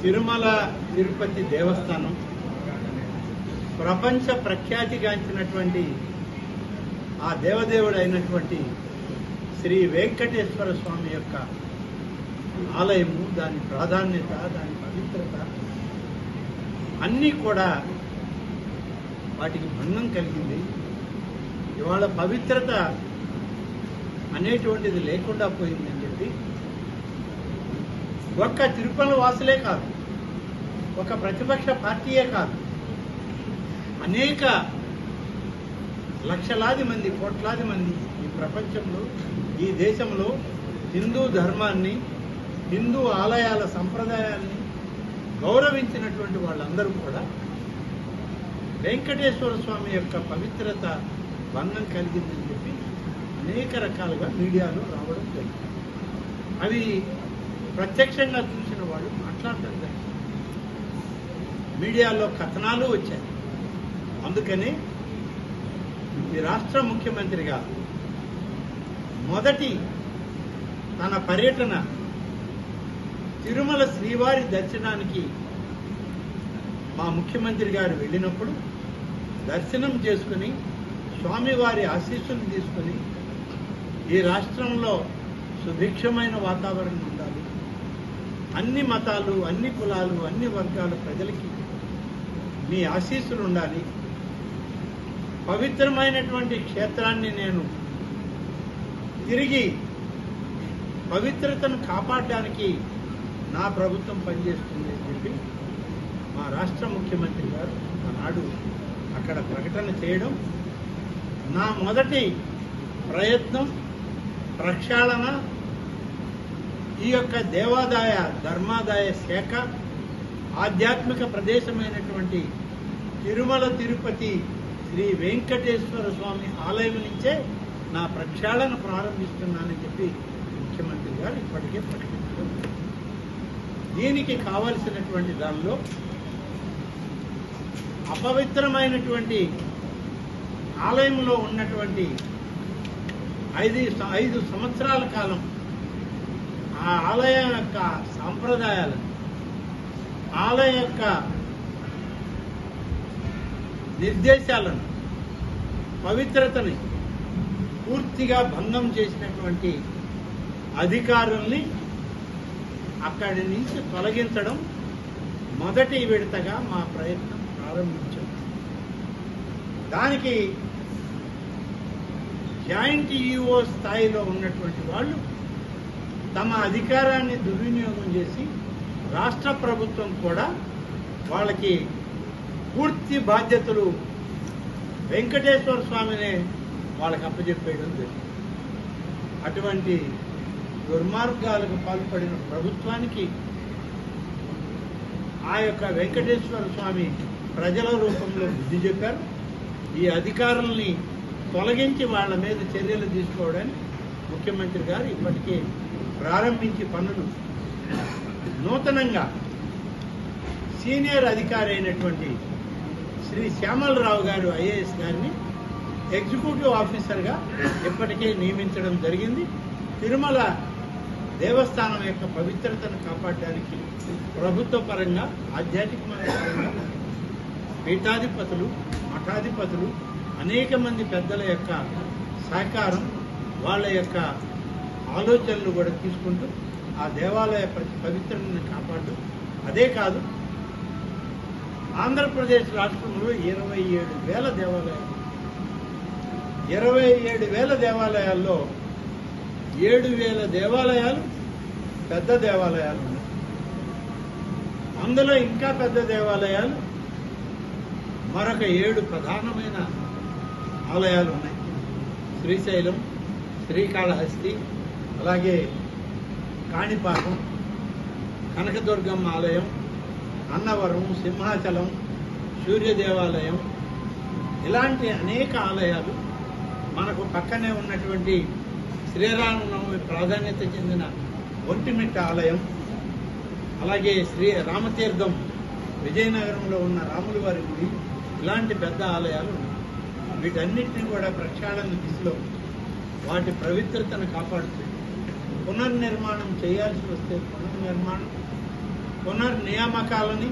తిరుమల తిరుపతి దేవస్థానం ప్రపంచ ప్రఖ్యాతిగాంచినటువంటి ఆ దేవదేవుడు అయినటువంటి శ్రీ వెంకటేశ్వర స్వామి యొక్క ఆలయము, దాని ప్రాధాన్యత, దాని పవిత్రత అన్నీ కూడా వాటికి భంగం కలిగింది. ఇవాళ పవిత్రత అనేటువంటిది లేకుండా పోయిందని చెప్పి ఒక్క తిరుపతి వాసులే కాదు, ఒక ప్రతిపక్ష పార్టీయే కాదు, అనేక లక్షలాది మంది, కోట్లాది మంది ఈ ప్రపంచంలో, ఈ దేశంలో హిందూ ధర్మాన్ని, హిందూ ఆలయాల సంప్రదాయాన్ని గౌరవించినటువంటి వాళ్ళందరూ కూడా వెంకటేశ్వర స్వామి యొక్క పవిత్రత భంగం కలిగిందని చెప్పి అనేక రకాలుగా మీడియాలో రావడం జరిగింది. అవి ప్రత్యక్షంగా చూసిన వాళ్ళు మాట్లాడటం జరిగింది. మీడియాలో కథనాలు వచ్చాయి. అందుకని ఈ రాష్ట్ర ముఖ్యమంత్రిగా మొదటి తన పర్యటన తిరుమల శ్రీవారి దర్శనానికి మా ముఖ్యమంత్రి గారు వెళ్ళినప్పుడు దర్శనం చేసుకుని స్వామివారి ఆశీస్సులు తీసుకుని ఈ రాష్ట్రంలో సుభిక్షమైన వాతావరణం ఉండాలి, అన్ని మతాలు, అన్ని కులాలు, అన్ని వర్గాల ప్రజలకి మీ ఆశీస్సులు ఉండాలి, పవిత్రమైనటువంటి క్షేత్రాన్ని నేను తిరిగి పవిత్రతను కాపాడడానికి నా ప్రభుత్వం పనిచేస్తుంది అని చెప్పి మా రాష్ట్ర ముఖ్యమంత్రి గారు ఆనాడు అక్కడ ప్రకటన చేయడం, నా మొదటి ప్రయత్నం ప్రక్షాళన, ఈ యొక్క దేవాదాయ ధర్మాదాయ శాఖ ఆధ్యాత్మిక ప్రదేశమైనటువంటి తిరుమల తిరుపతి శ్రీ వెంకటేశ్వర స్వామి ఆలయం నుంచే నా ప్రక్షాళన ప్రారంభిస్తున్నానని చెప్పి ముఖ్యమంత్రి గారు ఇప్పటికే ప్రకటించారు. దీనికి కావలసినటువంటి దానిలో అపవిత్రమైనటువంటి ఆలయంలో ఉన్నటువంటి 5 సంవత్సరాల కాలం ఆ ఆలయం యొక్క సాంప్రదాయాలను, ఆలయం యొక్క నిర్దేశాలను, పవిత్రతని పూర్తిగా భంగం చేసినటువంటి అధికారుల్ని అక్కడి నుంచి తొలగించడం మొదటి విడతగా మా ప్రయత్నం ప్రారంభించాం. దానికి జాయింట్ ఈఓ స్థాయిలో ఉన్నటువంటి వాళ్ళు తమ అధికారాన్ని దుర్వినియోగం చేసి రాష్ట్ర ప్రభుత్వం కూడా వాళ్ళకి పూర్తి బాధ్యతలు వెంకటేశ్వర స్వామినే వాళ్ళకి అప్పచెప్పేయడం జరిగింది. అటువంటి దుర్మార్గాలకు పాల్పడిన ప్రభుత్వానికి ఆ యొక్క వెంకటేశ్వర స్వామి ప్రజల రూపంలో బుద్ధి చెప్పారు. ఈ అధికారుల్ని తొలగించి వాళ్ళ మీద చర్యలు తీసుకోవడానికి ముఖ్యమంత్రి గారు ఇప్పటికే ప్రారంభించి పనులు నూతనంగా సీనియర్ అధికారి అయినటువంటి శ్రీ శ్యామలరావు గారు ఐఏఎస్ గారిని ఎగ్జిక్యూటివ్ ఆఫీసర్గా ఇప్పటికే నియమించడం జరిగింది. తిరుమల దేవస్థానం యొక్క పవిత్రతను కాపాడడానికి ప్రభుత్వ పరంగా, ఆధ్యాత్మికమైన పరంగా పీఠాధిపతులు, మఠాధిపతులు, అనేక మంది పెద్దల యొక్క సహకారం, వాళ్ళ యొక్క ఆలోచనలు కూడా తీసుకుంటూ ఆ దేవాలయ పవిత్రతను కాపాడు. అదే కాదు, ఆంధ్రప్రదేశ్ రాష్ట్రంలో 27,000 దేవాలయాలు, 27,000 దేవాలయాల్లో 7,000 దేవాలయాలు పెద్ద దేవాలయాలు ఉన్నాయి. అందులో ఇంకా పెద్ద దేవాలయాలు మరొక 7 ప్రధానమైన ఆలయాలు ఉన్నాయి. శ్రీశైలం, శ్రీకాళహస్తి, అలాగే కాణిపాకం, కనకదుర్గమ్మ ఆలయం, అన్నవరం, సింహాచలం, సూర్య దేవాలయం, ఇలాంటి అనేక ఆలయాలు. మనకు పక్కనే ఉన్నటువంటి శ్రీరామనవమి ప్రాధాన్యత చెందిన ఒంటిమిట్ట ఆలయం, అలాగే శ్రీ రామతీర్థం విజయనగరంలో ఉన్న రాముల వారి గుడి, ఇలాంటి పెద్ద ఆలయాలు ఉన్నాయి. వీటన్నిటిని కూడా ప్రక్షాళన దిశలో వాటి పవిత్రతను కాపాడుతూ పునర్నిర్మాణం చేయాల్సి వస్తే పునర్నిర్మాణం, పునర్నియామకాలని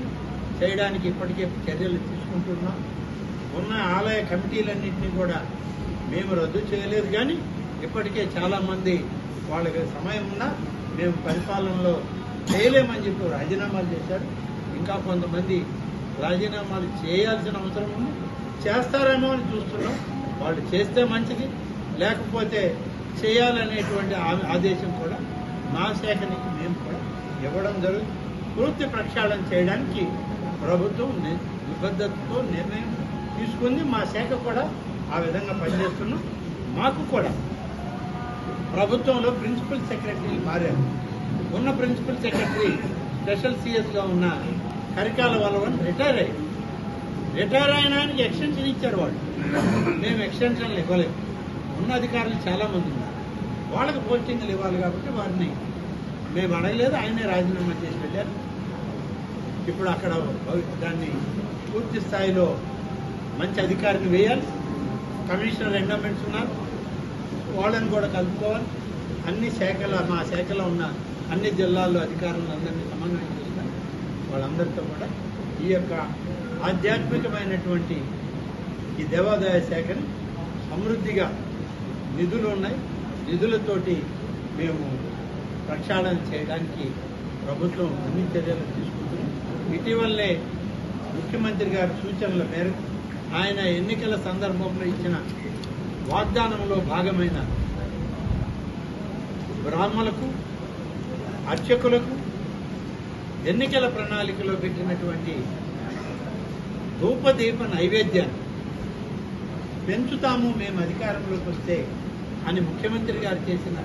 చేయడానికి ఇప్పటికే చర్యలు తీసుకుంటున్నాం. ఉన్న ఆలయ కమిటీలన్నింటినీ కూడా మేము రద్దు చేయలేదు, కానీ ఇప్పటికే చాలామంది వాళ్ళకి సమయం ఉన్నా మేము పరిపాలనలో చేయలేమని చెప్పి రాజీనామాలు చేశారు. ఇంకా కొంతమంది రాజీనామాలు చేయాల్సిన అవసరం ఉంది, చేస్తారేమో అని చూస్తున్నాం. వాళ్ళు చేస్తే మంచిది, లేకపోతే చేయాలనేటువంటి ఆదేశం కూడా మా శాఖ నుంచి మేము కూడా ఇవ్వడం జరుగుతుంది. పూర్తి ప్రక్షాళన చేయడానికి ప్రభుత్వం నిబద్ధతతో నిర్ణయం తీసుకుంది. మా శాఖ కూడా ఆ విధంగా పనిచేస్తున్నాం. మాకు కూడా ప్రభుత్వంలో ప్రిన్సిపల్ సెక్రటరీలు మారారు. ఉన్న ప్రిన్సిపల్ సెక్రటరీ స్పెషల్ సిఎస్గా ఉన్న కరికాల వల్లవని రిటైర్ అయిన ఆయనకి ఎక్స్టెన్షన్ ఇచ్చారు వాళ్ళు. మేము ఎక్స్టెన్షన్లు ఇవ్వలేము. ఉన్న అధికారులు చాలామంది ఉన్నారు, వాళ్ళకి పోస్టింగ్లు ఇవ్వాలి కాబట్టి వారిని మేము అడగలేదు. ఆయనే రాజీనామా చేసి వెళ్ళారు. ఇప్పుడు అక్కడ దాన్ని పూర్తి స్థాయిలో మంచి అధికారిని వేయాలి. కమిషనర్ ఎండోమెంట్స్ ఉన్నారు, వాళ్ళని కూడా కలుపుకోవాలి. అన్ని మా శాఖలో ఉన్న అన్ని జిల్లాల్లో అధికారులందరినీ సమన్వయం చేస్తారు. వాళ్ళందరితో కూడా ఈ యొక్క ఆధ్యాత్మికమైనటువంటి ఈ దేవాదాయ శాఖని సమృద్ధిగా నిధులు ఉన్నాయి, నిధులతోటి మేము ప్రక్షాళన చేయడానికి ప్రభుత్వం అన్ని చర్యలు తీసుకుంటుంది. ఇటీవలనే ముఖ్యమంత్రి గారి సూచనల మేరకు ఆయన ఎన్నికల సందర్భంలో ఇచ్చిన వాగ్దానంలో భాగమైన బ్రాహ్మణులకు, అర్చకులకు ఎన్నికల ప్రణాళికలో పెట్టినటువంటి ధూపదీప నైవేద్యాన్ని పెంచుతాము మేము అధికారంలోకి వస్తే అని ముఖ్యమంత్రి గారు చేసిన